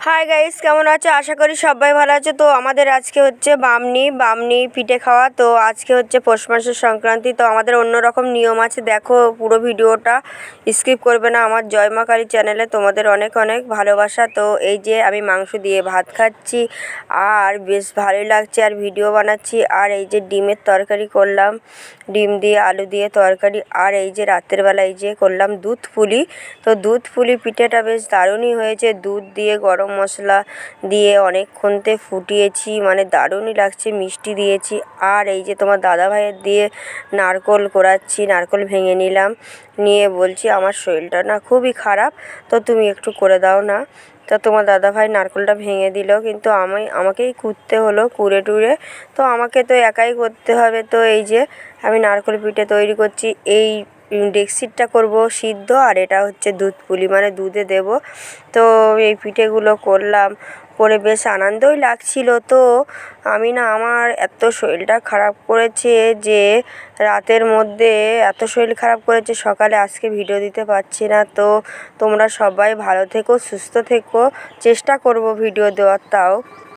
Hi guys, কেমন আছো? আশা করি সবাই ভালো আছে। তো আমাদের আজকে হচ্ছে বামনি পিঠে খাওয়া। তো আজকে হচ্ছে পৌষ মাসের সংক্রান্তি। তো আমাদের অন্যরকম নিয়ম আছে, দেখো পুরো ভিডিওটা, স্কিপ করবে না। আমার জয় মা কালী চ্যানেলে তোমাদের অনেক অনেক ভালোবাসা। তো এই যে আমি মাংস দিয়ে ভাত খাচ্ছি আর বেশ ভালোই লাগছে, আর ভিডিও বানাচ্ছি। আর এই যে ডিমের তরকারি করলাম, ডিম দিয়ে আলু দিয়ে তরকারি। আর এই যে রাতের বেলা এই যে করলাম দুধ পুলি। তো দুধ পুলি পিঠেটা বেশ দারুণই হয়েছে, দুধ দিয়ে গরম মশলা দিয়ে অনেকক্ষণতে ফুটিয়েছি, মানে দারুণই লাগছে, মিষ্টি দিয়েছি। আর এই যে তোমার দাদাভাইয়ের দিয়ে নারকোল কোড়াচ্ছি, নারকোল ভেঙে নিলাম, নিয়ে বলছি আমার শরীরটা না খুবই খারাপ, তো তুমি একটু করে দাও না। তো তোমার দাদাভাই নারকোলটা ভেঙে দিল, কিন্তু আমাকেই কুড়তে হলো, কুড়ে টুড়ে। তো আমাকে তো একাই করতে হবে। তো এই যে আমি নারকোল পিঠে তৈরি করছি, এই ডেক্সিটা করব সিদ্ধ, আর এটা হচ্ছে দুধ পুলি, মানে দুধে দেব। তো এই পিঠেগুলো করলাম, করে বেশ আনন্দই লাগছিল। তো আমি না, আমার এত শরীরটা খারাপ করেছে যে রাতের মধ্যে এত শরীর খারাপ করেছে, সকালে আজকে ভিডিও দিতে পারছি না। তো তোমরা সবাই ভালো থেকো, সুস্থ থেকো, চেষ্টা করব ভিডিও দেওয়ার। তাও